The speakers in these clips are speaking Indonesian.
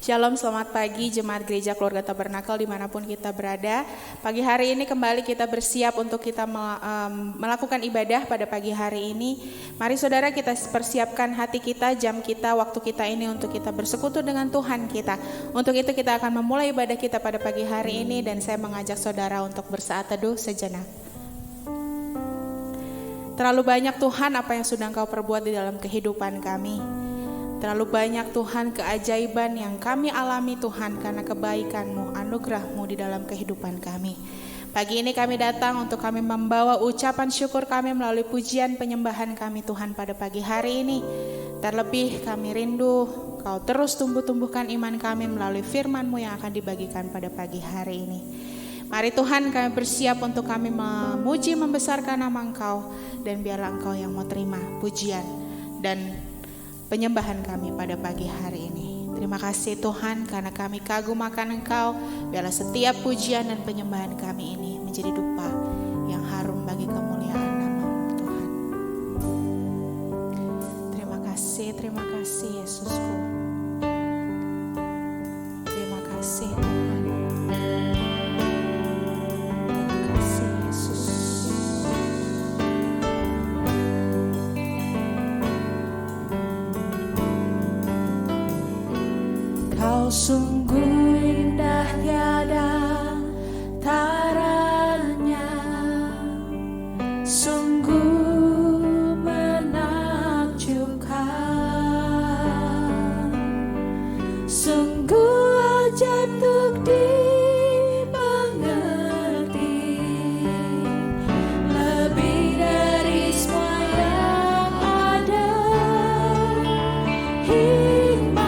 Shalom, selamat pagi Jemaat Gereja Keluarga Tabernakel dimanapun kita berada. Pagi hari ini kembali kita bersiap untuk kita melakukan ibadah pada pagi hari ini. Mari saudara kita persiapkan hati kita, jam kita, waktu kita ini untuk kita bersekutu dengan Tuhan kita. Untuk itu kita akan memulai ibadah kita pada pagi hari ini dan saya mengajak saudara untuk bersaat teduh sejenak. Terlalu banyak Tuhan apa yang sudah Engkau perbuat di dalam kehidupan kami. Terlalu banyak Tuhan keajaiban yang kami alami Tuhan karena kebaikan-Mu, anugerah-Mu di dalam kehidupan kami. Pagi ini kami datang untuk kami membawa ucapan syukur kami melalui pujian penyembahan kami Tuhan pada pagi hari ini. Terlebih kami rindu Kau terus tumbuh-tumbuhkan iman kami melalui firman-Mu yang akan dibagikan pada pagi hari ini. Mari Tuhan kami bersiap untuk kami memuji membesarkan nama Engkau dan biarlah Engkau yang mau terima pujian dan penyembahan kami pada pagi hari ini. Terima kasih Tuhan karena kami kagum akan Engkau. Biarlah setiap pujian dan penyembahan kami ini menjadi dupa yang harum bagi kemuliaan nama-Mu Tuhan. Terima kasih Yesusku. Terima kasih Tuhan. Terima kasih Yesus. Kau sungguh indah tiada taranya, sungguh menakjubkan, sungguh ajaib untuk dimengerti, lebih dari semua yang ada. Terima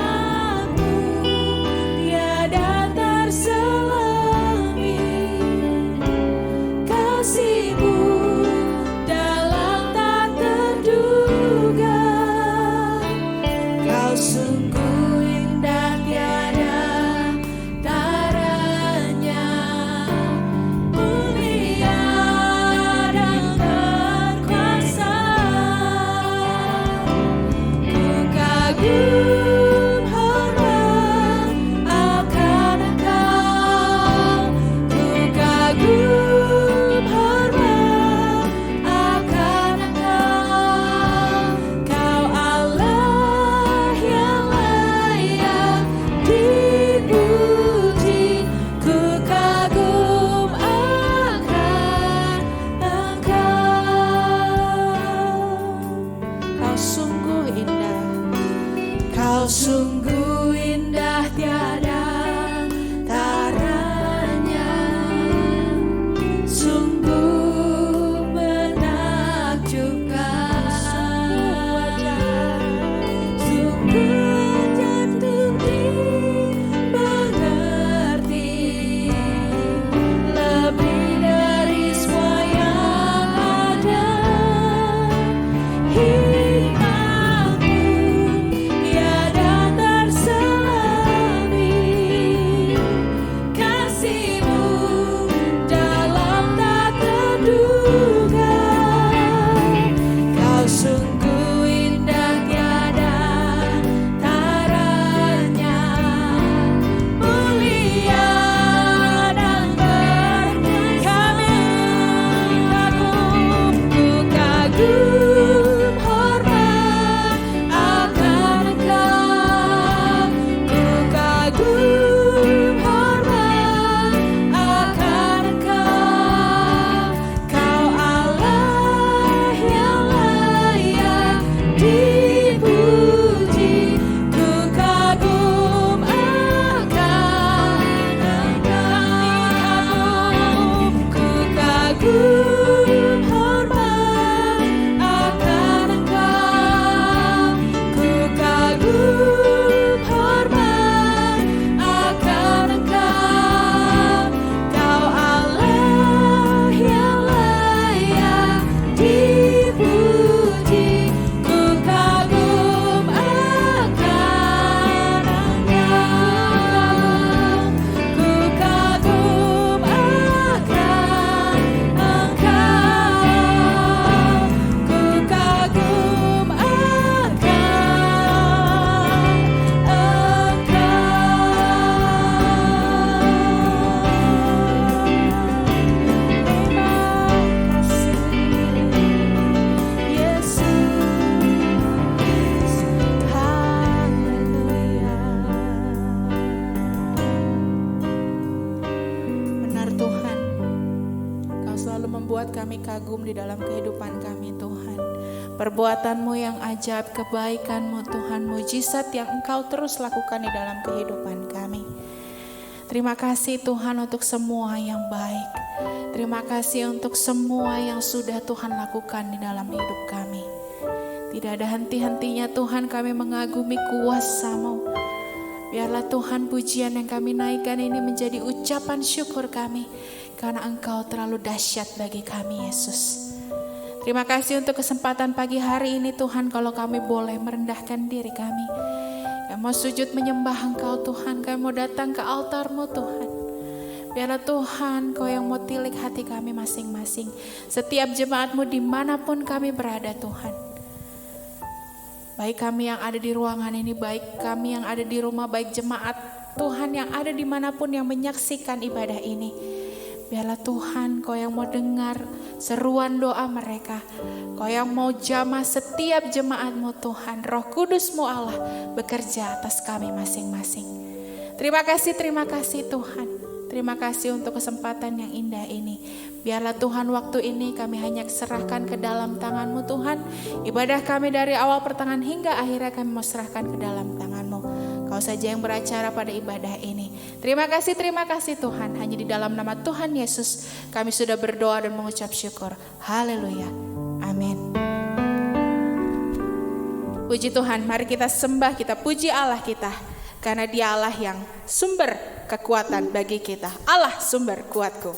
kami kagum di dalam kehidupan kami Tuhan. Perbuatan-Mu yang ajaib, kebaikan-Mu Tuhan, mujizat yang Engkau terus lakukan di dalam kehidupan kami. Terima kasih Tuhan untuk semua yang baik. Terima kasih untuk semua yang sudah Tuhan lakukan di dalam hidup kami. Tidak ada henti-hentinya Tuhan kami mengagumi kuasa-Mu. Biarlah Tuhan pujian yang kami naikkan ini menjadi ucapan syukur kami. Karena Engkau terlalu dahsyat bagi kami Yesus. Terima kasih untuk kesempatan pagi hari ini Tuhan, kalau kami boleh merendahkan diri kami. Kami mau sujud menyembah Engkau Tuhan, kami mau datang ke altar-Mu Tuhan. Biarlah Tuhan Kau yang mau tilik hati kami masing-masing. Setiap jemaat-Mu dimanapun kami berada Tuhan. Baik kami yang ada di ruangan ini, baik kami yang ada di rumah, baik jemaat Tuhan yang ada dimanapun yang menyaksikan ibadah ini. Biarlah Tuhan Kau yang mau dengar seruan doa mereka. Kau yang mau jamah setiap jemaat-Mu Tuhan. Roh Kudus-Mu Allah bekerja atas kami masing-masing. Terima kasih Tuhan. Terima kasih untuk kesempatan yang indah ini. Biarlah Tuhan waktu ini kami hanya serahkan ke dalam tangan-Mu Tuhan. Ibadah kami dari awal pertengahan hingga akhirnya kami mau serahkan ke dalam tangan-Mu. Kau saja yang beracara pada ibadah ini. Terima kasih Tuhan. Hanya di dalam nama Tuhan Yesus kami sudah berdoa dan mengucap syukur. Haleluya. Amin. Puji Tuhan, mari kita sembah, kita puji Allah kita. Karena Dia Allah yang sumber kekuatan bagi kita. Allah sumber kuatku.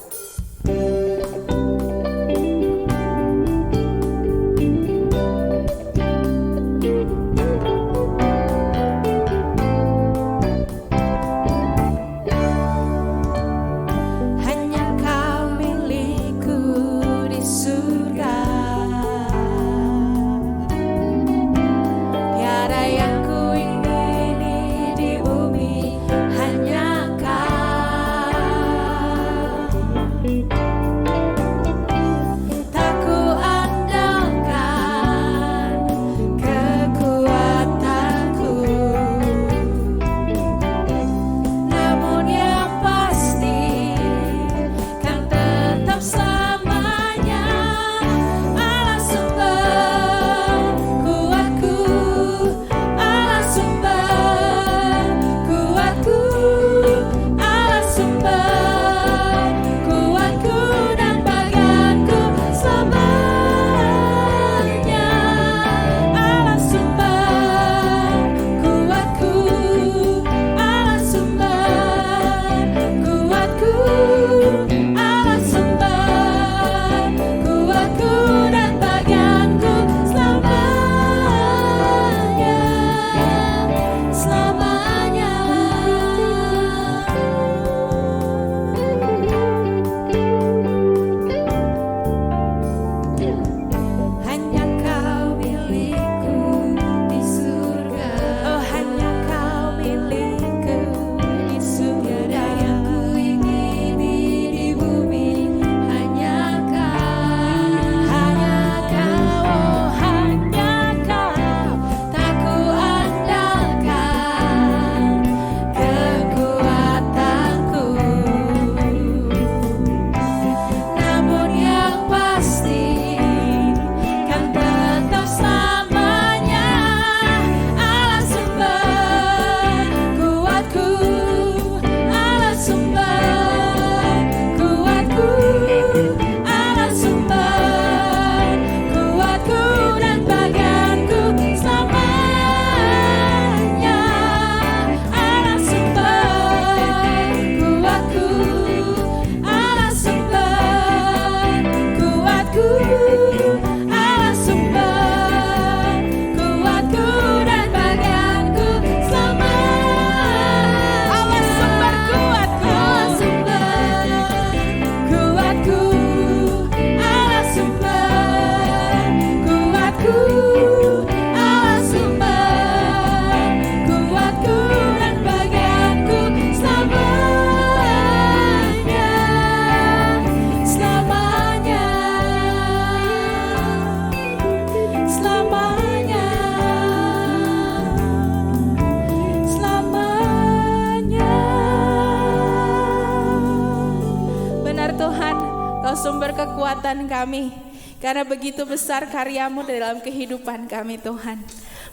perbuatan kami, karena begitu besar karya-Mu dalam kehidupan kami Tuhan.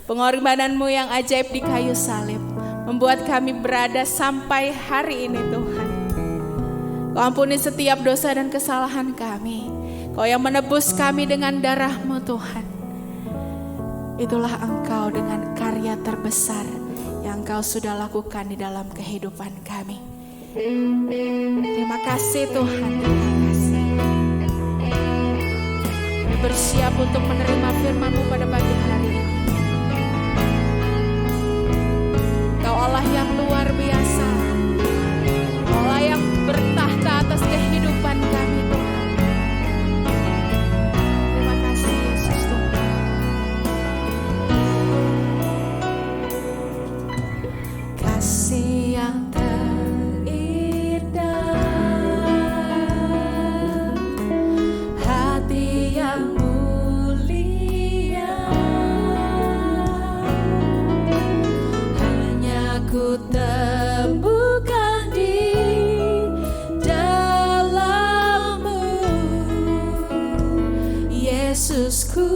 Pengorbanan-Mu yang ajaib di kayu salib membuat kami berada sampai hari ini Tuhan. Kau ampuni setiap dosa dan kesalahan kami. Kau yang menebus kami dengan darah-Mu Tuhan. Itulah Engkau dengan karya terbesar yang Engkau sudah lakukan di dalam kehidupan kami. Terima kasih Tuhan, terima kasih. Kami bersiap untuk menerima firman-Mu pada pagi hari ini. Kau Allah yang luar biasa. Kau Allah yang bertahta atas kehidupan kami Tuhan. Terima kasih Yesus Tuhan. Kasih yang terindah, hati yang mulia, hanya ku temukan di dalam-Mu, Yesusku.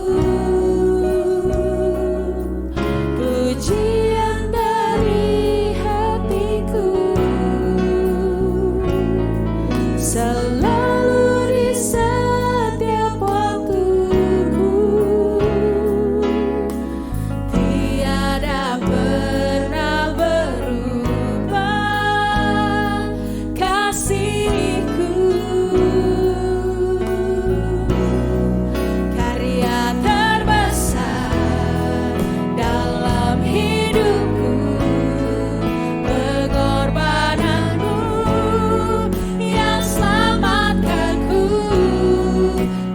Pujian dari hatiku selalu di setiap waktuku, tiada pernah berubah kasih-Ku. Karya terbesar dalam hidupku, pengorbanan-Mu yang selamatkanku.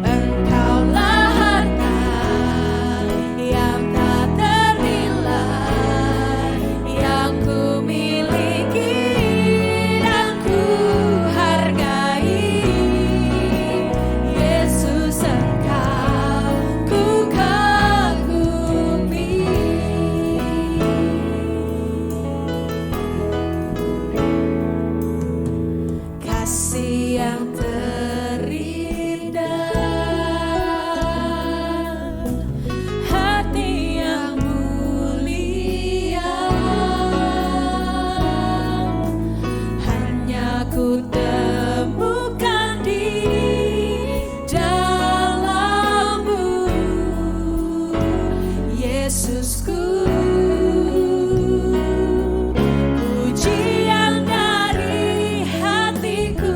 Engkaulah harta yang tak ternilai, yang ku miliki dan ku hargai. Yesus, Engkau ku kagumi. Kasih yang terindah, hati yang mulia, hanya ku temukan di dalam-Mu, Yesusku. Pujian dari hatiku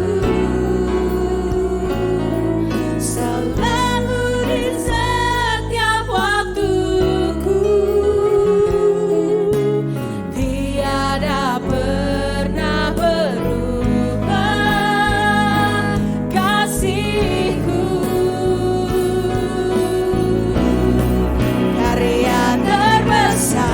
selalu di setiap waktuku, tiada pernah berubah kasih-Ku. Karya terbesar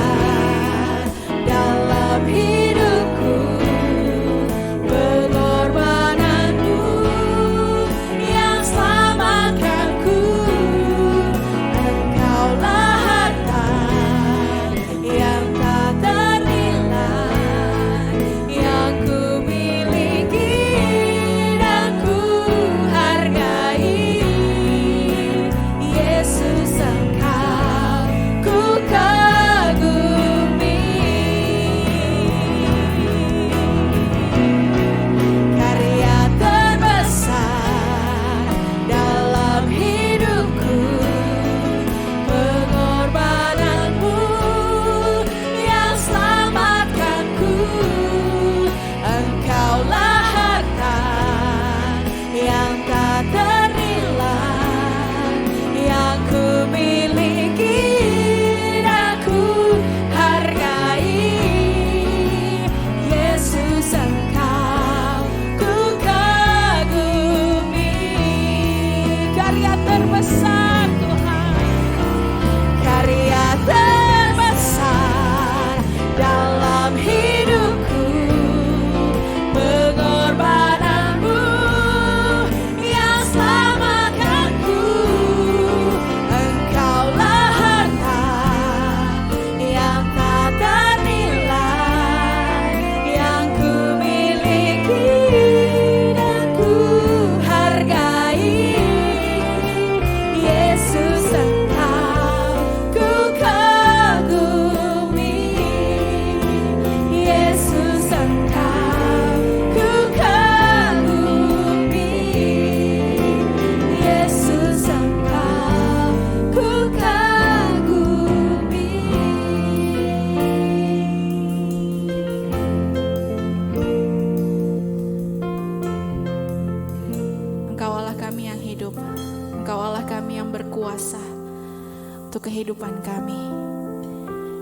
untuk kehidupan kami.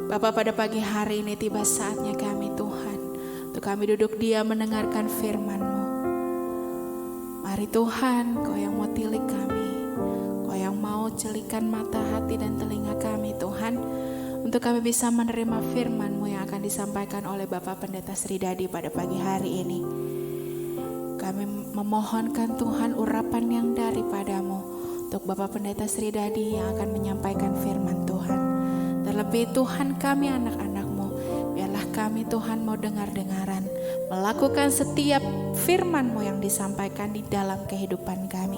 Bapa, pada pagi hari ini tiba saatnya kami Tuhan, untuk kami duduk diam mendengarkan firman-Mu. Mari Tuhan, Kau yang mau tilik kami, Kau yang mau celikan mata, hati, dan telinga kami Tuhan, untuk kami bisa menerima firman-Mu yang akan disampaikan oleh Bapak Pendeta Sri Dadi pada pagi hari ini. Kami memohonkan Tuhan urapan yang daripada-Mu untuk Bapak Pendeta Sri Dadi yang akan menyampaikan firman Tuhan. Terlebih Tuhan, kami anak-anak-Mu, biarlah kami Tuhan mau dengar-dengaran, melakukan setiap firman-Mu yang disampaikan di dalam kehidupan kami.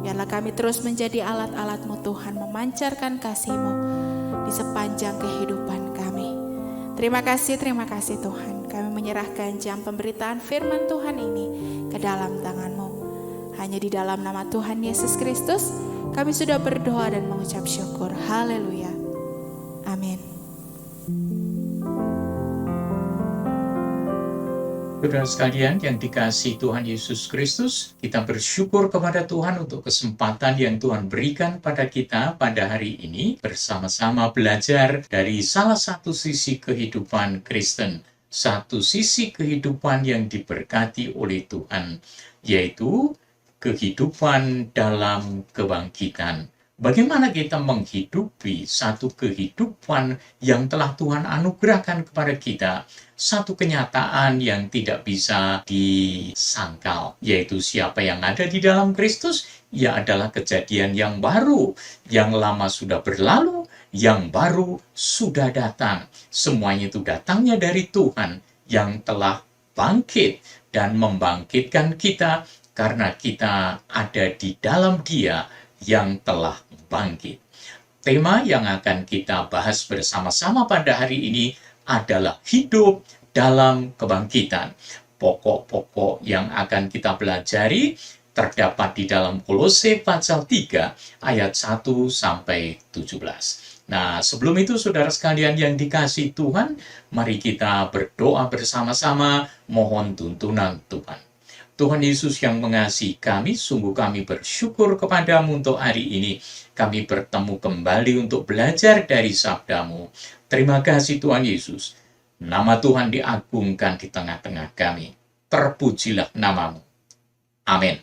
Biarlah kami terus menjadi alat-alat-Mu Tuhan, memancarkan kasih-Mu di sepanjang kehidupan kami. Terima kasih Tuhan. Kami menyerahkan jam pemberitaan firman Tuhan ini ke dalam tangan-Mu. Hanya di dalam nama Tuhan Yesus Kristus kami sudah berdoa dan mengucap syukur. Haleluya. Amin. Saudara sekalian yang dikasihi Tuhan Yesus Kristus, kita bersyukur kepada Tuhan untuk kesempatan yang Tuhan berikan pada kita pada hari ini, bersama-sama belajar dari salah satu sisi kehidupan Kristen, satu sisi kehidupan yang diberkati oleh Tuhan, yaitu kehidupan dalam kebangkitan. Bagaimana kita menghidupi satu kehidupan yang telah Tuhan anugerahkan kepada kita, satu kenyataan yang tidak bisa disangkal, yaitu siapa yang ada di dalam Kristus, ia adalah kejadian yang baru, yang lama sudah berlalu, yang baru sudah datang. Semuanya itu datangnya dari Tuhan yang telah bangkit dan membangkitkan kita karena kita ada di dalam Dia yang telah bangkit. Tema yang akan kita bahas bersama-sama pada hari ini adalah hidup dalam kebangkitan. Pokok-pokok yang akan kita pelajari terdapat di dalam Kolose pasal 3 ayat 1 sampai 17. Nah, sebelum itu saudara sekalian yang dikasihi Tuhan, mari kita berdoa bersama-sama mohon tuntunan Tuhan. Tuhan Yesus yang mengasihi kami, sungguh kami bersyukur kepadamu untuk hari ini. Kami bertemu kembali untuk belajar dari sabdamu. Terima kasih Tuhan Yesus. Nama Tuhan diagungkan di tengah-tengah kami. Terpujilah namamu. Amin.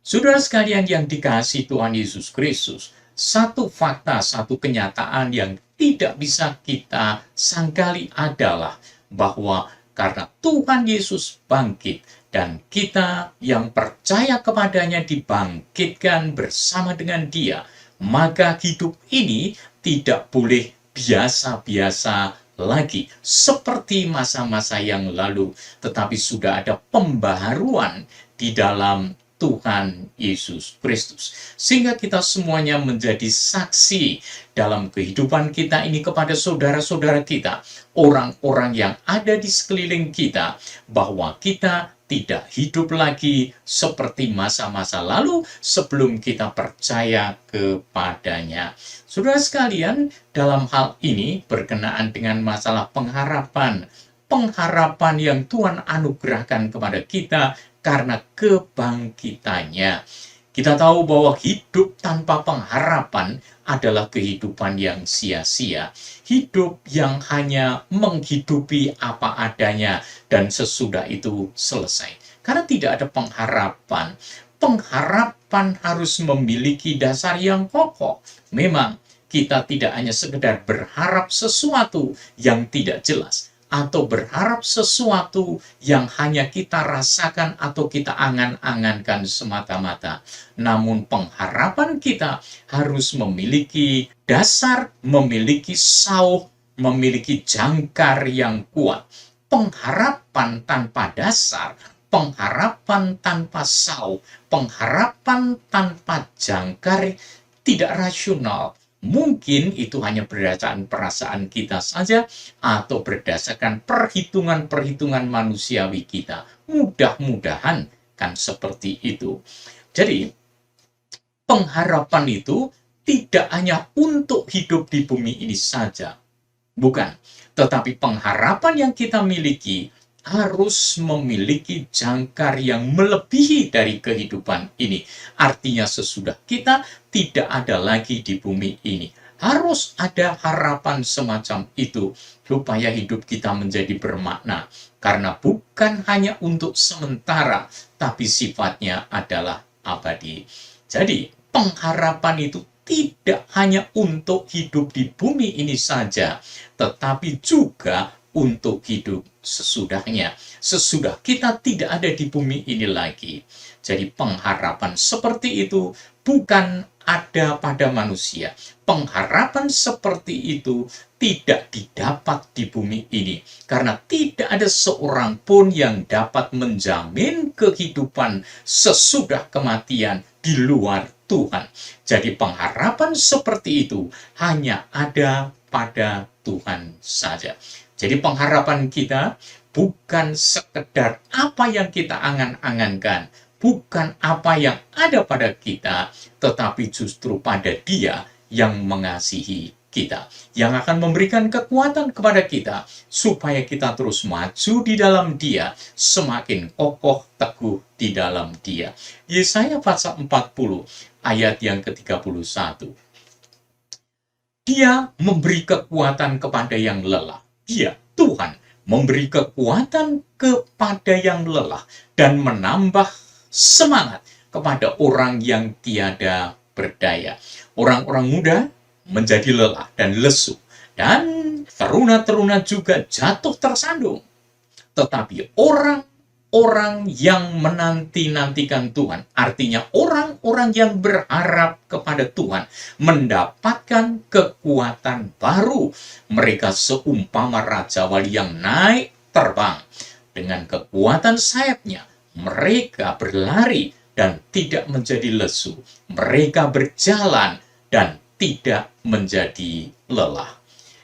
Saudara sekalian yang dikasihi Tuhan Yesus Kristus, satu fakta, satu kenyataan yang tidak bisa kita sangkali adalah bahwa karena Tuhan Yesus bangkit, dan kita yang percaya kepadanya dibangkitkan bersama dengan Dia, maka hidup ini tidak boleh biasa-biasa lagi seperti masa-masa yang lalu, tetapi sudah ada pembaharuan di dalam Tuhan Yesus Kristus. Sehingga kita semuanya menjadi saksi dalam kehidupan kita ini kepada saudara-saudara kita, orang-orang yang ada di sekeliling kita, bahwa kita tidak hidup lagi seperti masa-masa lalu sebelum kita percaya kepadanya. Saudara sekalian, dalam hal ini berkenaan dengan masalah pengharapan yang Tuhan anugerahkan kepada kita karena kebangkitannya. Kita tahu bahwa hidup tanpa pengharapan adalah kehidupan yang sia-sia. Hidup yang hanya menghidupi apa adanya dan sesudah itu selesai. Karena tidak ada pengharapan. Pengharapan harus memiliki dasar yang kokoh. Memang kita tidak hanya sekedar berharap sesuatu yang tidak jelas, atau berharap sesuatu yang hanya kita rasakan atau kita angan-angankan semata-mata. Namun pengharapan kita harus memiliki dasar, memiliki sauh, memiliki jangkar yang kuat. Pengharapan tanpa dasar, pengharapan tanpa sauh, pengharapan tanpa jangkar tidak rasional. Mungkin itu hanya berdasarkan perasaan kita saja atau berdasarkan perhitungan-perhitungan manusiawi kita. Mudah-mudahan kan seperti itu. Jadi, pengharapan itu tidak hanya untuk hidup di bumi ini saja. Bukan. Tetapi pengharapan yang kita miliki harus memiliki jangkar yang melebihi dari kehidupan ini. Artinya sesudah kita tidak ada lagi di bumi ini. Harus ada harapan semacam itu supaya hidup kita menjadi bermakna. Karena bukan hanya untuk sementara, tapi sifatnya adalah abadi. Jadi, pengharapan itu tidak hanya untuk hidup di bumi ini saja, tetapi juga untuk hidup sesudahnya. Sesudah kita tidak ada di bumi ini lagi. Jadi pengharapan seperti itu bukan ada pada manusia. Pengharapan seperti itu tidak didapat di bumi ini. Karena tidak ada seorang pun yang dapat menjamin kehidupan sesudah kematian di luar Tuhan. Jadi pengharapan seperti itu hanya ada pada Tuhan saja. Jadi pengharapan kita bukan sekedar apa yang kita angan-angankan, bukan apa yang ada pada kita, tetapi justru pada Dia yang mengasihi kita, yang akan memberikan kekuatan kepada kita, supaya kita terus maju di dalam Dia, semakin kokoh teguh di dalam Dia. Yesaya pasal 40, ayat yang ke-31. Dia memberi kekuatan kepada yang lelah. Dia, Tuhan, memberi kekuatan kepada yang lelah dan menambah semangat kepada orang yang tiada berdaya. Orang-orang muda menjadi lelah dan lesu, dan teruna-teruna juga jatuh tersandung. Tetapi orang yang menanti-nantikan Tuhan, artinya orang-orang yang berharap kepada Tuhan, mendapatkan kekuatan baru. Mereka seumpama Raja Wali yang naik terbang. Dengan kekuatan sayapnya, mereka berlari dan tidak menjadi lesu. Mereka berjalan dan tidak menjadi lelah.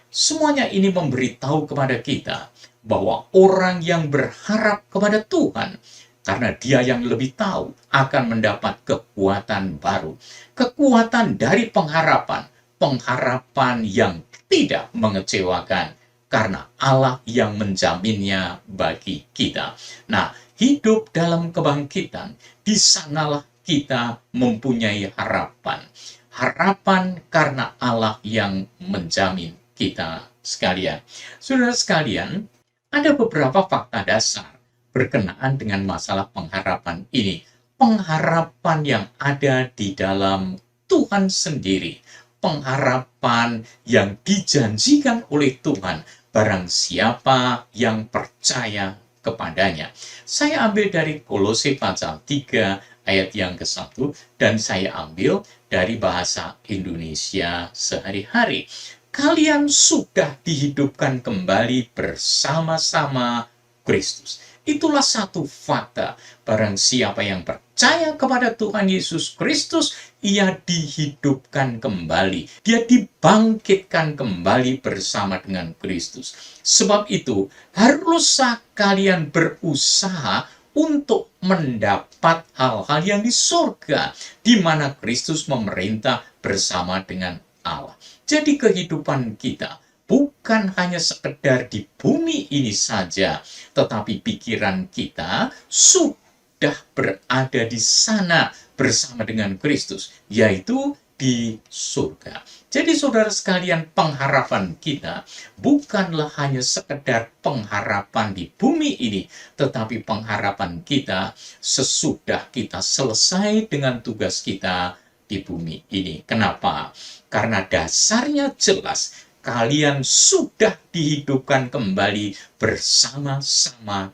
Semuanya ini memberitahu kepada kita bahwa orang yang berharap kepada Tuhan, karena Dia yang lebih tahu, akan mendapat kekuatan baru. Kekuatan dari pengharapan, pengharapan yang tidak mengecewakan, karena Allah yang menjaminnya bagi kita. Nah, hidup dalam kebangkitan, di sanalah kita mempunyai harapan. Harapan karena Allah yang menjamin kita sekalian. Saudara sekalian, ada beberapa fakta dasar berkenaan dengan masalah pengharapan ini. Pengharapan yang ada di dalam Tuhan sendiri. Pengharapan yang dijanjikan oleh Tuhan barang siapa yang percaya kepadanya. Saya ambil dari Kolose pasal 3 ayat yang ke-1 dan saya ambil dari bahasa Indonesia sehari-hari. Kalian sudah dihidupkan kembali bersama-sama Kristus. Itulah satu fakta. Barang siapa yang percaya kepada Tuhan Yesus Kristus, ia dihidupkan kembali. Dia dibangkitkan kembali bersama dengan Kristus. Sebab itu, haruslah kalian berusaha untuk mendapat hal-hal yang di surga, di mana Kristus memerintah bersama dengan Allah. Jadi kehidupan kita bukan hanya sekedar di bumi ini saja, tetapi pikiran kita sudah berada di sana bersama dengan Kristus, yaitu di surga. Jadi saudara sekalian, pengharapan kita bukanlah hanya sekedar pengharapan di bumi ini, tetapi pengharapan kita sesudah kita selesai dengan tugas kita di bumi ini. Kenapa? Karena dasarnya jelas, kalian sudah dihidupkan kembali bersama-sama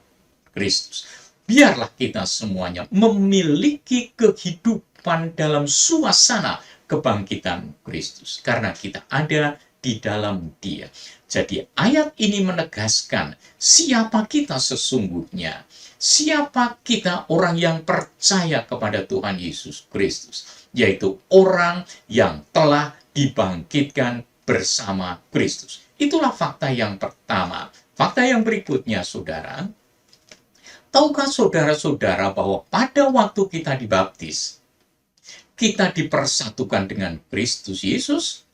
Kristus. Biarlah kita semuanya memiliki kehidupan dalam suasana kebangkitan Kristus, karena kita ada di dalam Dia. Jadi ayat ini menegaskan siapa kita sesungguhnya. Siapa kita orang yang percaya kepada Tuhan Yesus Kristus, yaitu orang yang telah dibangkitkan bersama Kristus. Itulah fakta yang pertama. Fakta yang berikutnya, saudara. Tahukah saudara-saudara bahwa pada waktu kita dibaptis, kita dipersatukan dengan Kristus Yesus?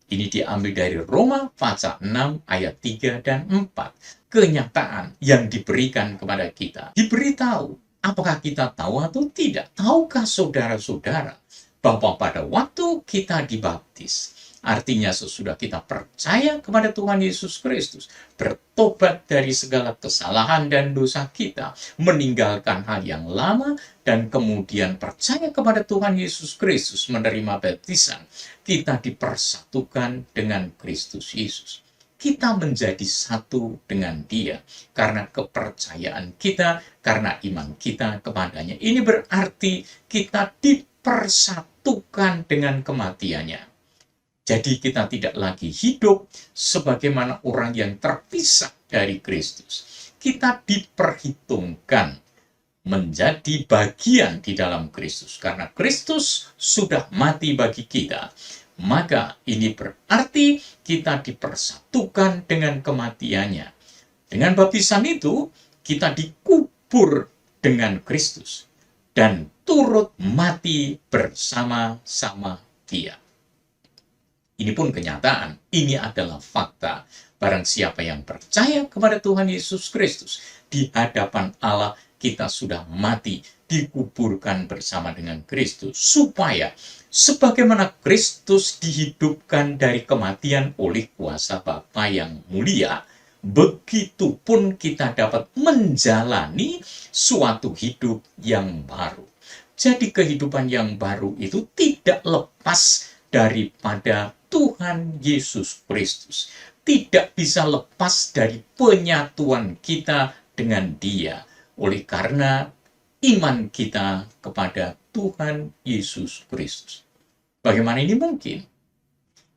Ini diambil dari Roma pasal 6 ayat 3 dan 4. Kenyataan yang diberikan kepada kita. Diberitahu. Apakah kita tahu atau tidak? Tahukah saudara-saudara bahwa pada waktu kita dibaptis, Artinya sesudah kita percaya kepada Tuhan Yesus Kristus, bertobat dari segala kesalahan dan dosa kita, meninggalkan hal yang lama, dan kemudian percaya kepada Tuhan Yesus Kristus, menerima baptisan, kita dipersatukan dengan Kristus Yesus. Kita menjadi satu dengan Dia karena kepercayaan kita, karena iman kita kepadanya. Ini berarti kita dipersatukan dengan kematiannya. Jadi kita tidak lagi hidup sebagaimana orang yang terpisah dari Kristus. Kita diperhitungkan menjadi bagian di dalam Kristus. Karena Kristus sudah mati bagi kita. Maka ini berarti kita dipersatukan dengan kematiannya. Dengan baptisan itu, kita dikubur dengan Kristus. Dan turut mati bersama-sama Dia. Ini pun kenyataan, ini adalah fakta. Barang siapa yang percaya kepada Tuhan Yesus Kristus, di hadapan Allah kita sudah mati, dikuburkan bersama dengan Kristus. Supaya sebagaimana Kristus dihidupkan dari kematian oleh kuasa Bapa yang mulia, begitupun kita dapat menjalani suatu hidup yang baru. Jadi kehidupan yang baru itu tidak lepas daripada Tuhan Yesus Kristus. Tidak bisa lepas dari penyatuan kita dengan Dia. Oleh karena iman kita kepada Tuhan Yesus Kristus. Bagaimana ini mungkin?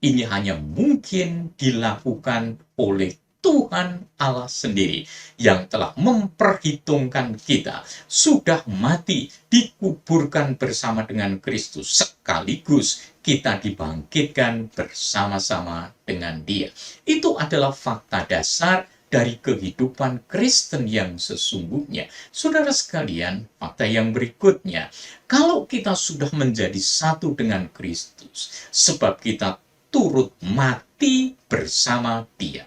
Ini hanya mungkin dilakukan oleh Tuhan Allah sendiri yang telah memperhitungkan kita, sudah mati, dikuburkan bersama dengan Kristus, sekaligus kita dibangkitkan bersama-sama dengan Dia. Itu adalah fakta dasar dari kehidupan Kristen yang sesungguhnya. Saudara sekalian, fakta yang berikutnya, kalau kita sudah menjadi satu dengan Kristus, sebab kita turut mati bersama Dia,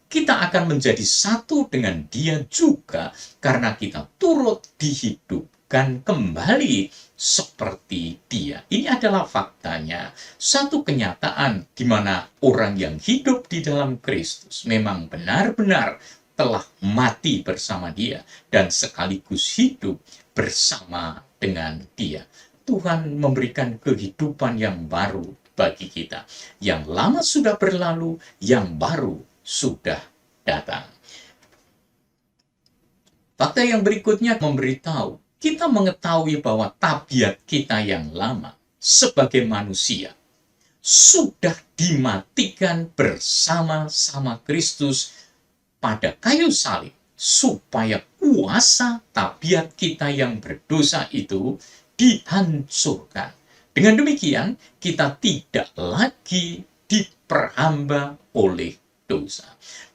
kita akan menjadi satu dengan Dia juga karena kita turut dihidupkan kembali seperti Dia. Ini adalah faktanya. Satu kenyataan di mana orang yang hidup di dalam Kristus memang benar-benar telah mati bersama Dia dan sekaligus hidup bersama dengan Dia. Tuhan memberikan kehidupan yang baru bagi kita. Yang lama sudah berlalu, yang baru sudah datang. Fakta yang berikutnya memberitahu, kita mengetahui bahwa tabiat kita yang lama sebagai manusia sudah dimatikan bersama-sama Kristus pada kayu salib, supaya kuasa tabiat kita yang berdosa itu dihancurkan. Dengan demikian, kita tidak lagi diperhamba oleh dosa.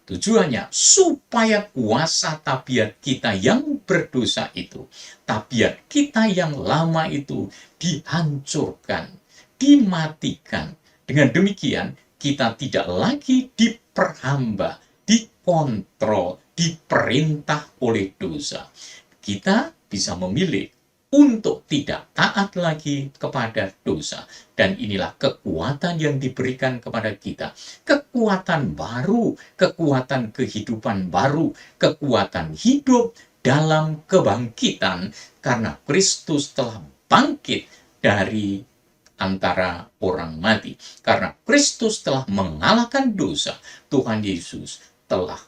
Tujuannya supaya kuasa tabiat kita yang berdosa itu, tabiat kita yang lama itu dihancurkan, dimatikan. Dengan demikian, kita tidak lagi diperhamba, dikontrol, diperintah oleh dosa. Kita bisa memilih untuk tidak taat lagi kepada dosa. Dan inilah kekuatan yang diberikan kepada kita. Kekuatan baru, kekuatan kehidupan baru, kekuatan hidup dalam kebangkitan. Karena Kristus telah bangkit dari antara orang mati. Karena Kristus telah mengalahkan dosa, Tuhan Yesus telah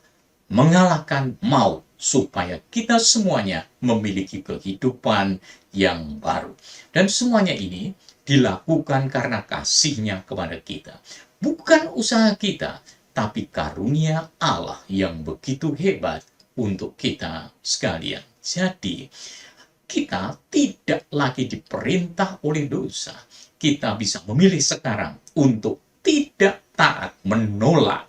mengalahkan maut, supaya kita semuanya memiliki kehidupan yang baru. Dan semuanya ini dilakukan karena kasih-Nya kepada kita. Bukan usaha kita, tapi karunia Allah yang begitu hebat untuk kita sekalian. Jadi, kita tidak lagi diperintah oleh dosa. Kita bisa memilih sekarang untuk tidak taat, menolak,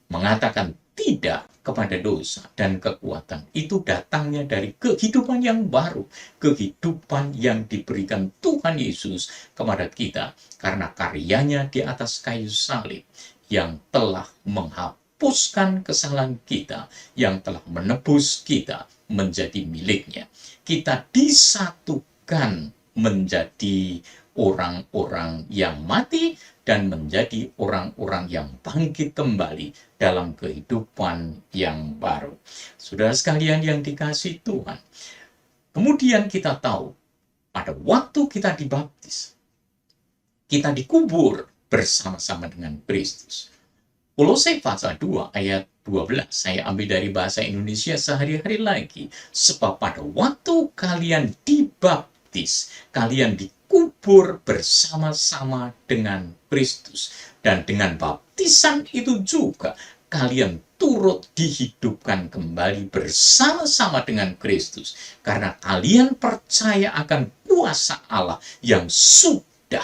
mengatakan tidak kepada dosa, dan kekuatan itu datangnya dari kehidupan yang baru, kehidupan yang diberikan Tuhan Yesus kepada kita karena karyanya di atas kayu salib yang telah menghapuskan kesalahan kita, yang telah menebus kita menjadi miliknya. Kita disatukan menjadi orang-orang yang mati dan menjadi orang-orang yang bangkit kembali dalam kehidupan yang baru. Saudara sekalian yang dikasihi Tuhan, kemudian kita tahu pada waktu kita dibaptis, kita dikubur bersama-sama dengan Kristus. Kolose pasal 2 ayat 12, saya ambil dari bahasa Indonesia sehari-hari lagi. Sebab pada waktu kalian dibaptis, kalian dikubur bersama-sama dengan Kristus. Dan dengan baptisan itu juga, kalian turut dihidupkan kembali bersama-sama dengan Kristus. Karena kalian percaya akan kuasa Allah yang sudah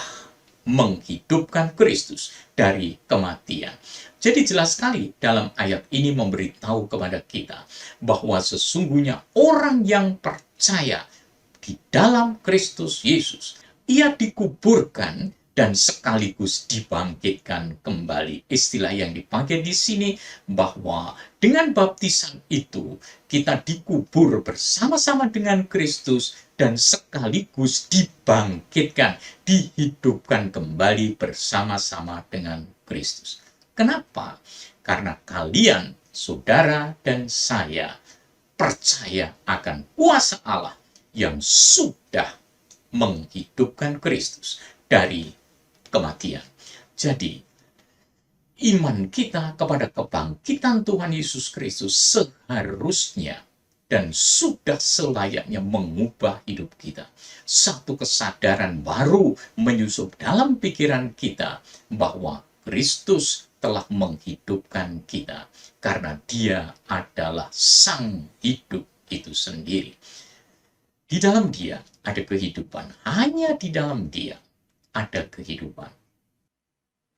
menghidupkan Kristus dari kematian. Jadi jelas sekali dalam ayat ini memberitahu kepada kita bahwa sesungguhnya orang yang percaya di dalam Kristus Yesus, ia dikuburkan dan sekaligus dibangkitkan kembali. Istilah yang dipakai di sini bahwa dengan baptisan itu kita dikubur bersama-sama dengan Kristus dan sekaligus dibangkitkan, dihidupkan kembali bersama-sama dengan Kristus. Kenapa? Karena kalian, saudara dan saya, percaya akan kuasa Allah yang sudah menghidupkan Kristus dari kematian. Jadi, iman kita kepada kebangkitan Tuhan Yesus Kristus seharusnya dan sudah selayaknya mengubah hidup kita. Satu kesadaran baru menyusup dalam pikiran kita bahwa Kristus telah menghidupkan kita karena Dia adalah Sang Hidup itu sendiri. Di dalam Dia ada kehidupan, hanya di dalam Dia ada kehidupan.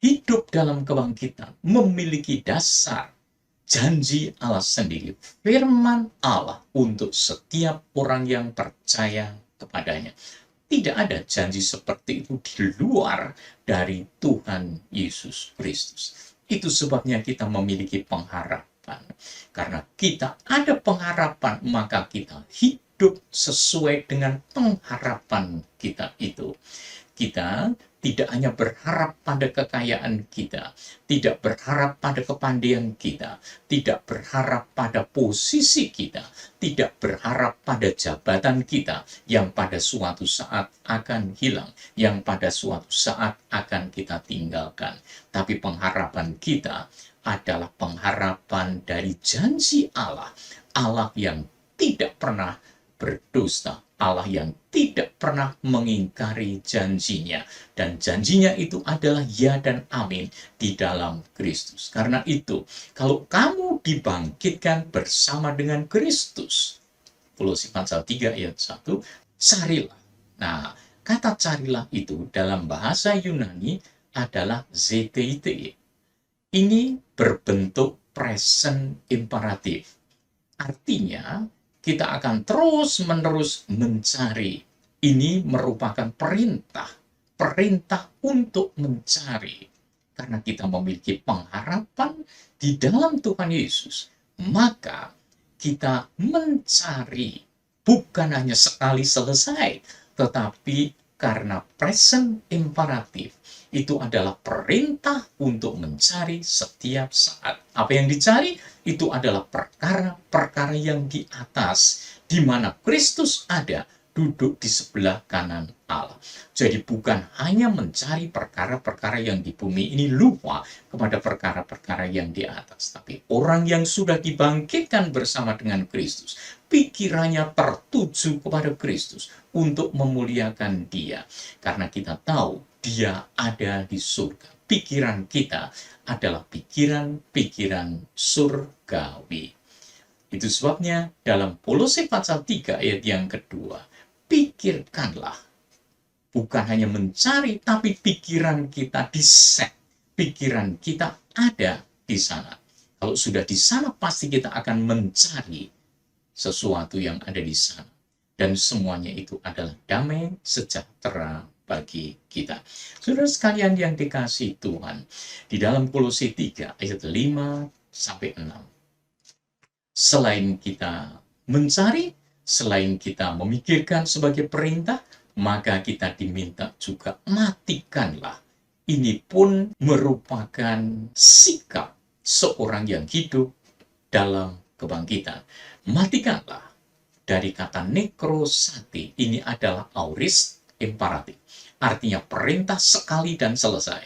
Hidup dalam kebangkitan memiliki dasar janji Allah sendiri, firman Allah untuk setiap orang yang percaya kepadanya. Tidak ada janji seperti itu di luar dari Tuhan Yesus Kristus. Itu sebabnya kita memiliki pengharapan. Karena kita ada pengharapan, maka kita hidup sesuai dengan pengharapan kita itu. Kita tidak hanya berharap pada kekayaan kita, tidak berharap pada kepandaian kita, tidak berharap pada posisi kita, tidak berharap pada jabatan kita yang pada suatu saat akan hilang, yang pada suatu saat akan kita tinggalkan. Tapi pengharapan kita adalah pengharapan dari janji Allah, Allah yang tidak pernah berdusta, Allah yang tidak pernah mengingkari janjinya. Dan janjinya itu adalah ya dan amin di dalam Kristus. Karena itu, kalau kamu dibangkitkan bersama dengan Kristus, Kolose pasal 3 ayat 1, carilah. Nah, kata carilah itu dalam bahasa Yunani adalah zetete. Ini berbentuk present imperatif. Artinya, kita akan terus-menerus mencari. Ini merupakan perintah untuk mencari. Karena kita memiliki pengharapan di dalam Tuhan Yesus, maka kita mencari bukan hanya sekali selesai, tetapi karena present imperatif, itu adalah perintah untuk mencari setiap saat. Apa yang dicari? Itu adalah perkara-perkara yang di atas, di mana Kristus ada, duduk di sebelah kanan Allah. Jadi bukan hanya mencari perkara-perkara yang di bumi ini lupa kepada perkara-perkara yang di atas. Tapi orang yang sudah dibangkitkan bersama dengan Kristus, pikirannya tertuju kepada Kristus untuk memuliakan Dia. Karena kita tahu Dia ada di surga. Pikiran kita adalah pikiran-pikiran surgawi. Itu sebabnya dalam Kolose pasal 3 ayat yang kedua, pikirkanlah. Bukan hanya mencari, tapi pikiran kita diset. Pikiran kita ada di sana. Kalau sudah di sana, pasti kita akan mencari sesuatu yang ada di sana. Dan semuanya itu adalah damai sejahtera bagi kita. Saudara sekalian yang dikasihi Tuhan, di dalam Kolose 3 ayat 5 sampai 6. Selain kita mencari, selain kita memikirkan sebagai perintah, maka kita diminta juga matikanlah. Ini pun merupakan sikap seorang yang hidup dalam kebangkitan. Matikanlah, dari kata nekrosati, ini adalah aorist imperatif. Artinya perintah sekali dan selesai.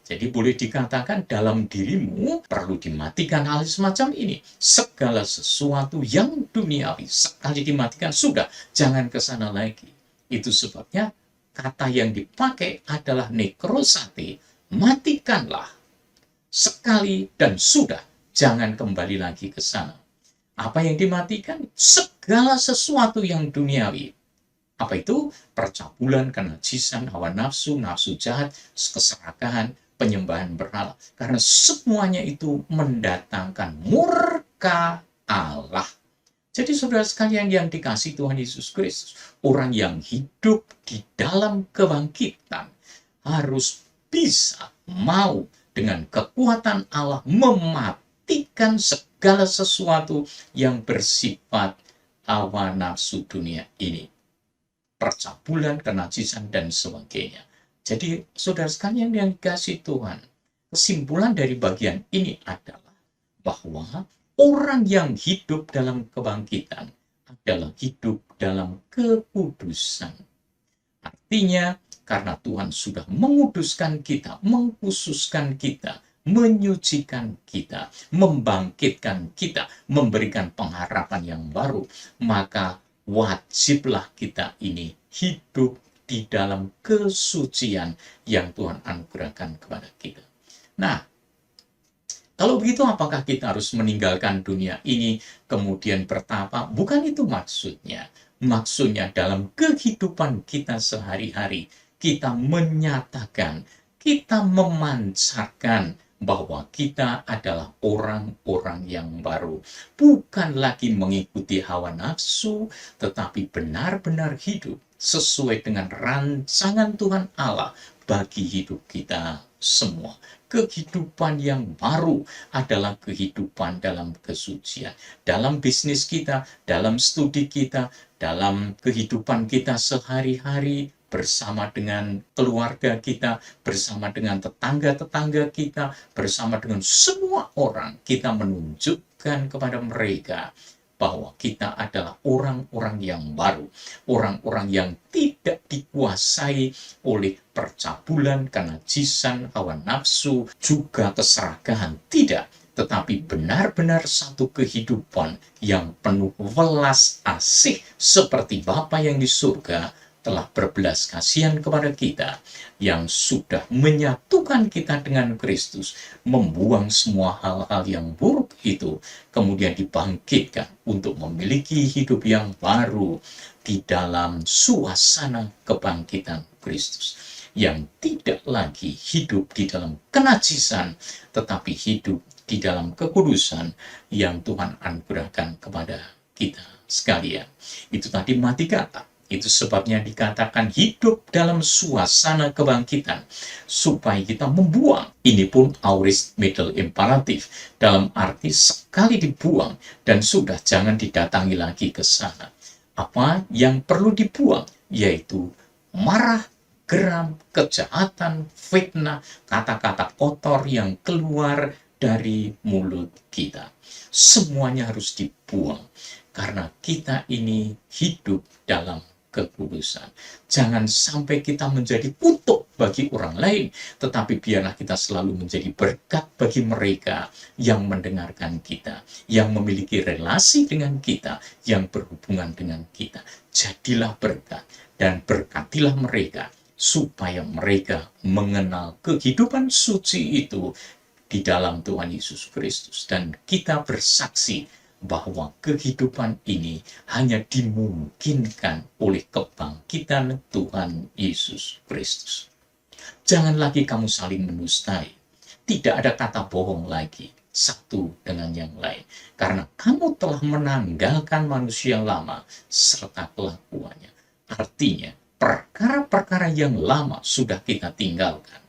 Jadi boleh dikatakan dalam dirimu perlu dimatikan hal semacam ini. Segala sesuatu yang duniawi sekali dimatikan, sudah, jangan ke sana lagi. Itu sebabnya kata yang dipakai adalah nekrosati, matikanlah sekali dan sudah, jangan kembali lagi ke sana. Apa yang dimatikan? Segala sesuatu yang duniawi. Apa itu? Percabulan, kenajisan, hawa nafsu, nafsu jahat, keserakahan, penyembahan berhala. Karena semuanya itu mendatangkan murka Allah. Jadi saudara sekalian yang dikasihi Tuhan Yesus Kristus, orang yang hidup di dalam kebangkitan harus bisa mau dengan kekuatan Allah mematikan segala sesuatu yang bersifat hawa nafsu dunia ini. Percabulan, kenajisan, dan sebagainya. Jadi saudara sekalian yang dikasihi Tuhan, kesimpulan dari bagian ini adalah bahwa orang yang hidup dalam kebangkitan adalah hidup dalam kekudusan. Artinya, karena Tuhan sudah menguduskan kita, mengkhususkan kita, menyucikan kita, membangkitkan kita, memberikan pengharapan yang baru, maka wajiblah kita ini hidup di dalam kesucian yang Tuhan anugerahkan kepada kita. Nah, kalau begitu, apakah kita harus meninggalkan dunia ini, kemudian bertapa? Bukan itu maksudnya. Maksudnya dalam kehidupan kita sehari-hari, kita menyatakan, kita memancarkan bahwa kita adalah orang-orang yang baru. Bukan lagi mengikuti hawa nafsu, tetapi benar-benar hidup sesuai dengan rancangan Tuhan Allah bagi hidup kita semua. Kehidupan yang baru adalah kehidupan dalam kesucian. Dalam bisnis kita, dalam studi kita, dalam kehidupan kita sehari-hari, bersama dengan keluarga kita, bersama dengan tetangga-tetangga kita, bersama dengan semua orang, kita menunjukkan kepada mereka bahwa kita adalah orang-orang yang baru, orang-orang yang tidak dikuasai oleh percabulan, kenajisan, hawa nafsu, juga keserakahan. Tidak, tetapi benar-benar satu kehidupan yang penuh welas asih seperti Bapa yang di surga telah berbelas kasihan kepada kita, yang sudah menyatukan kita dengan Kristus, membuang semua hal-hal yang buruk itu, kemudian dibangkitkan untuk memiliki hidup yang baru di dalam suasana kebangkitan Kristus, yang tidak lagi hidup di dalam kenajisan, tetapi hidup di dalam kekudusan yang Tuhan anugerahkan kepada kita sekalian. Itu tadi mati kata. Itu sebabnya dikatakan hidup dalam suasana kebangkitan, supaya kita membuang. Ini pun aorist middle imperatif, dalam arti sekali dibuang dan sudah, jangan didatangi lagi ke sana. Apa yang perlu dibuang? Yaitu marah, geram, kejahatan, fitnah, kata-kata kotor yang keluar dari mulut kita. Semuanya harus dibuang, karena kita ini hidup dalam kekudusan. Jangan sampai kita menjadi kutuk bagi orang lain, tetapi biarlah kita selalu menjadi berkat bagi mereka yang mendengarkan kita, yang memiliki relasi dengan kita, yang berhubungan dengan kita. Jadilah berkat dan berkatilah mereka, supaya mereka mengenal kehidupan suci itu di dalam Tuhan Yesus Kristus. Dan kita bersaksi bahwa kehidupan ini hanya dimungkinkan oleh kebangkitan Tuhan Yesus Kristus. Jangan lagi kamu saling menustai. Tidak ada kata bohong lagi satu dengan yang lain. Karena kamu telah menanggalkan manusia lama serta kelakuannya. Artinya, perkara-perkara yang lama sudah kita tinggalkan.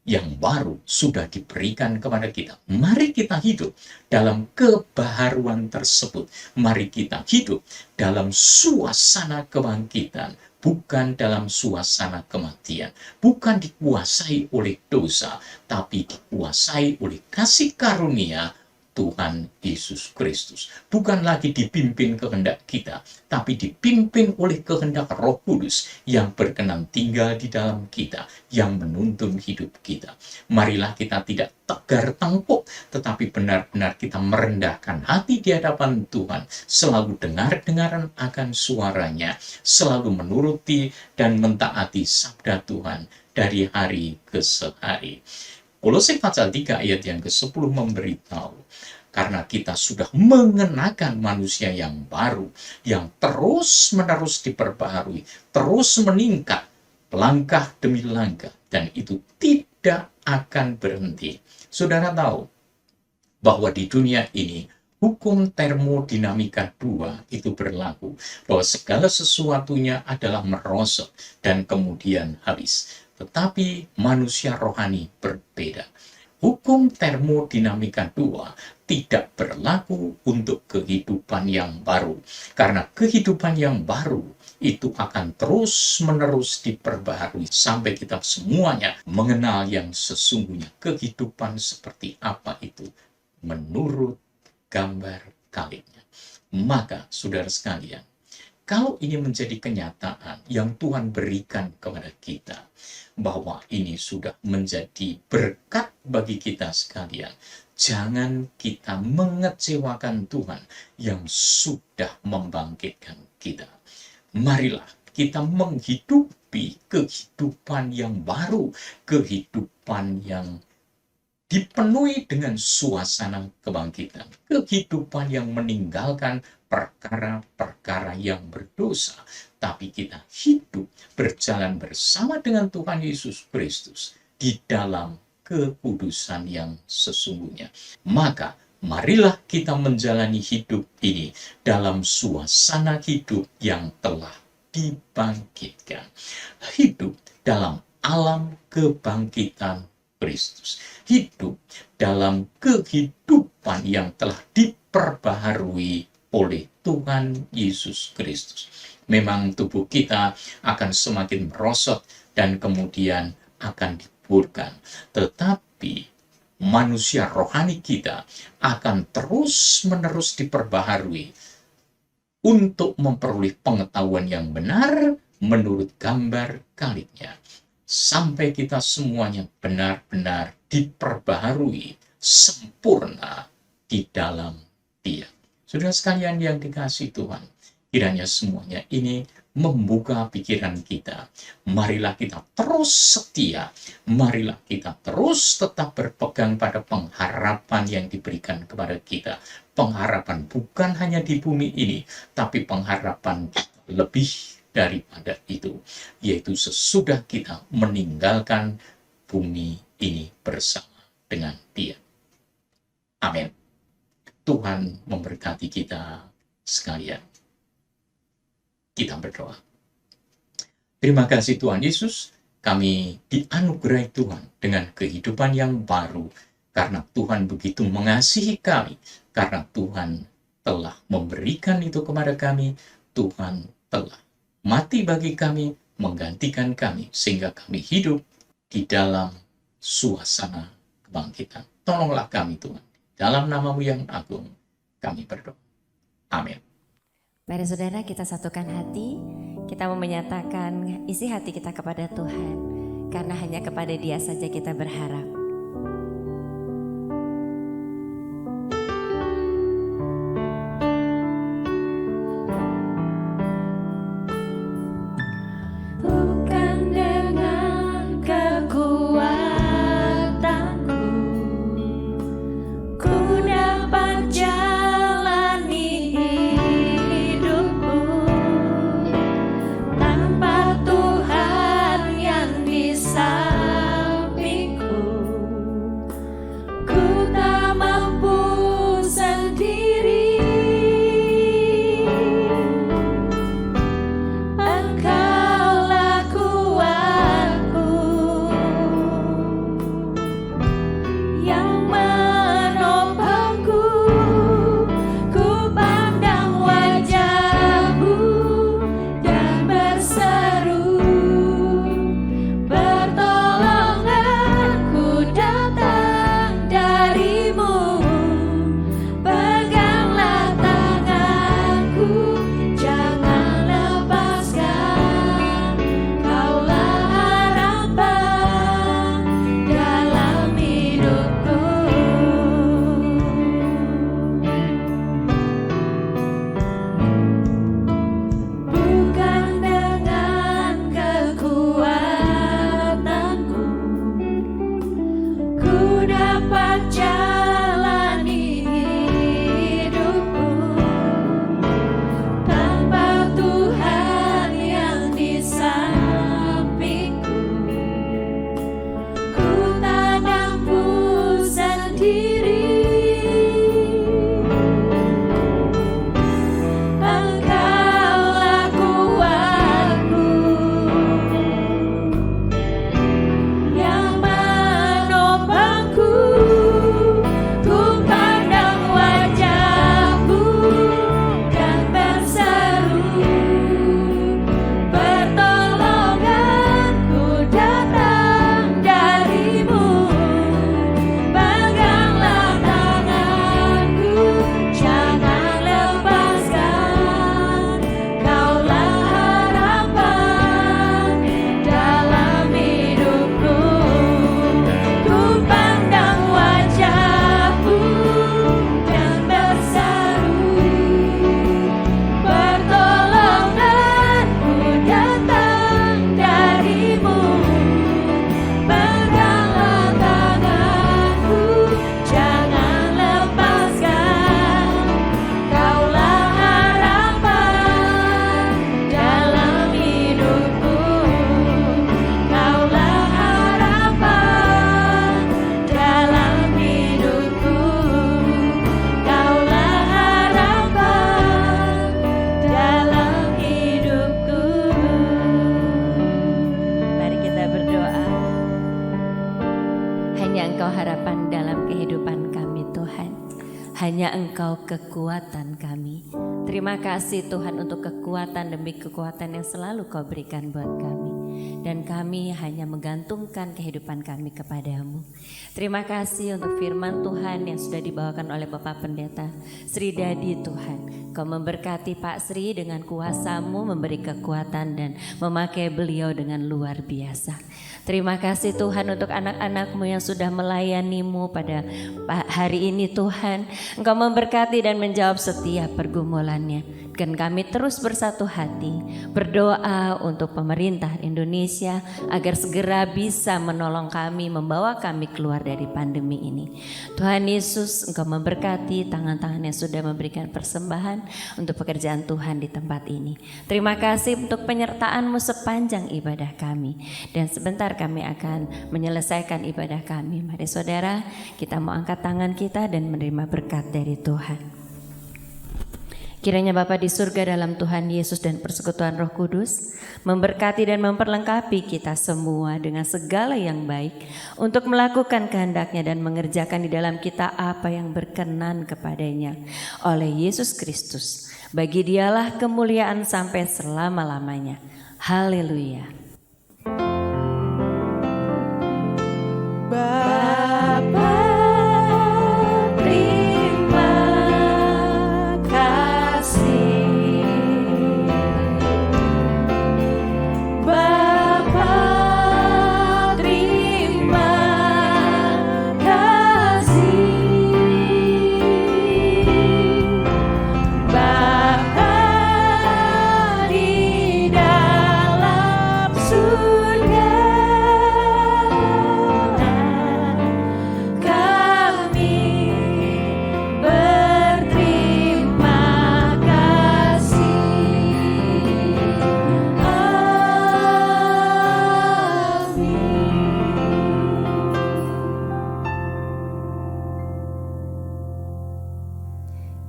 Yang baru sudah diberikan kepada kita. Mari kita hidup dalam kebaharuan tersebut. Mari kita hidup dalam suasana kebangkitan, bukan dalam suasana kematian, bukan dikuasai oleh dosa, tapi dikuasai oleh kasih karunia Tuhan Yesus Kristus. Bukan lagi dipimpin kehendak kita, tapi dipimpin oleh kehendak Roh Kudus yang berkenan tinggal di dalam kita, yang menuntun hidup kita. Marilah kita tidak tegar tengkuk, tetapi benar-benar kita merendahkan hati di hadapan Tuhan, selalu dengar-dengaran akan suaranya, selalu menuruti dan mentaati sabda Tuhan dari hari ke hari. Kolose pasal 3 ayat yang ke-10 memberitahu, karena kita sudah mengenakan manusia yang baru, yang terus-menerus diperbaharui, terus meningkat, langkah demi langkah, dan itu tidak akan berhenti. Saudara tahu bahwa di dunia ini, hukum termodinamika 2 itu berlaku, bahwa segala sesuatunya adalah merosot dan kemudian habis. Tetapi manusia rohani berbeda. Hukum termodinamika 2 tidak berlaku untuk kehidupan yang baru. Karena kehidupan yang baru itu akan terus-menerus diperbaharui sampai kita semuanya mengenal yang sesungguhnya kehidupan seperti apa itu menurut gambar kalibnya. Maka saudara sekalian, kalau ini menjadi kenyataan yang Tuhan berikan kepada kita, bahwa ini sudah menjadi berkat bagi kita sekalian, jangan kita mengecewakan Tuhan yang sudah membangkitkan kita. Marilah kita menghidupi kehidupan yang baru, kehidupan yang dipenuhi dengan suasana kebangkitan, kehidupan yang meninggalkan perkara-perkara yang berdosa, tapi kita hidup berjalan bersama dengan Tuhan Yesus Kristus di dalam kekudusan yang sesungguhnya. Maka marilah kita menjalani hidup ini dalam suasana hidup yang telah dibangkitkan. Hidup dalam alam kebangkitan Kristus. Hidup dalam kehidupan yang telah diperbaharui oleh Tuhan Yesus Kristus. Memang tubuh kita akan semakin merosot dan kemudian akan dikuburkan. Tetapi manusia rohani kita akan terus-menerus diperbaharui untuk memperoleh pengetahuan yang benar menurut gambar kalibnya. Sampai kita semuanya benar-benar diperbaharui sempurna di dalam Dia. Saudara sekalian yang dikasihi Tuhan, kiranya semuanya ini membuka pikiran kita. Marilah kita terus setia, marilah kita terus tetap berpegang pada pengharapan yang diberikan kepada kita. Pengharapan bukan hanya di bumi ini, tapi pengharapan lebih daripada itu, yaitu sesudah kita meninggalkan bumi ini bersama dengan Dia. Amin. Tuhan memberkati kita sekalian. Kita berdoa. Terima kasih Tuhan Yesus, kami dianugerahi Tuhan dengan kehidupan yang baru, karena Tuhan begitu mengasihi kami, karena Tuhan telah memberikan itu kepada kami, Tuhan telah mati bagi kami, menggantikan kami, sehingga kami hidup di dalam suasana kebangkitan. Tolonglah kami Tuhan, dalam nama-Mu yang agung, kami berdoa. Amin. Mari saudara kita satukan hati, kita mau menyatakan isi hati kita kepada Tuhan, karena hanya kepada Dia saja kita berharap. Sampingku hanya Engkau kekuatan kami. Terima kasih Tuhan untuk kekuatan demi kekuatan yang selalu Kau berikan buat kami. Dan kami hanya menggantungkan kehidupan kami kepadamu. Terima kasih untuk firman Tuhan yang sudah dibawakan oleh Bapak Pendeta Sri Dadi Tuhan. Kau memberkati Pak Sri dengan kuasa-Mu, memberi kekuatan dan memakai beliau dengan luar biasa. Terima kasih Tuhan untuk anak-anak-Mu yang sudah melayani-Mu pada hari ini Tuhan. Engkau memberkati dan menjawab setiap pergumulannya. Dan kami terus bersatu hati berdoa untuk pemerintah Indonesia agar segera bisa menolong kami, membawa kami keluar dari pandemi ini. Tuhan Yesus, Engkau memberkati tangan-tangan yang sudah memberikan persembahan untuk pekerjaan Tuhan di tempat ini. Terima kasih untuk penyertaan-Mu sepanjang ibadah kami. Dan sebentar kami akan menyelesaikan ibadah kami. Mari saudara, kita mau angkat tangan kita dan menerima berkat dari Tuhan. Kiranya Bapa di surga dalam Tuhan Yesus dan persekutuan Roh Kudus memberkati dan memperlengkapi kita semua dengan segala yang baik untuk melakukan kehendak-Nya dan mengerjakan di dalam kita apa yang berkenan kepadanya oleh Yesus Kristus. Bagi Dialah kemuliaan sampai selama-lamanya. Haleluya. Bapa,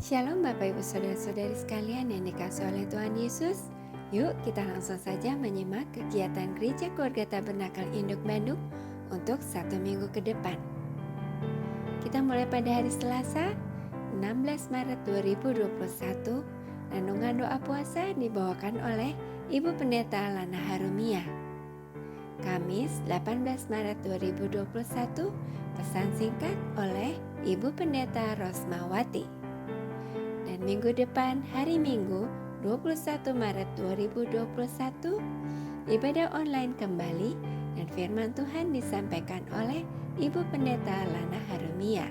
Shalom Bapak Ibu Saudara-saudari sekalian yang dikasihi oleh Tuhan Yesus. Yuk kita langsung saja menyimak kegiatan Gereja Keluarga Tabernakel Induk Bandung untuk 1 minggu ke depan. Kita mulai pada hari Selasa 16 Maret 2021. Renungan doa puasa dibawakan oleh Ibu Pendeta Lana Harumia. Kamis 18 Maret 2021 pesan singkat oleh Ibu Pendeta Rosmawati. Dan minggu depan hari Minggu 21 Maret 2021 ibadah online kembali dan firman Tuhan disampaikan oleh Ibu Pendeta Lana Harumia.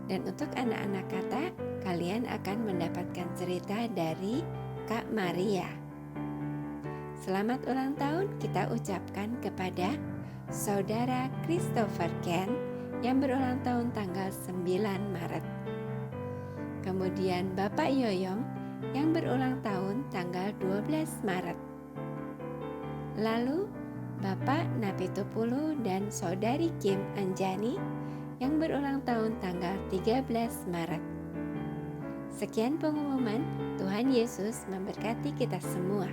Dan untuk anak-anak kata, kalian akan mendapatkan cerita dari Kak Maria. Selamat ulang tahun kita ucapkan kepada Saudara Christopher Ken yang berulang tahun tanggal 9 Maret. Kemudian Bapak Yoyong yang berulang tahun tanggal 12 Maret. Lalu Bapak Napitupulu dan Saudari Kim Anjani yang berulang tahun tanggal 13 Maret. Sekian pengumuman, Tuhan Yesus memberkati kita semua.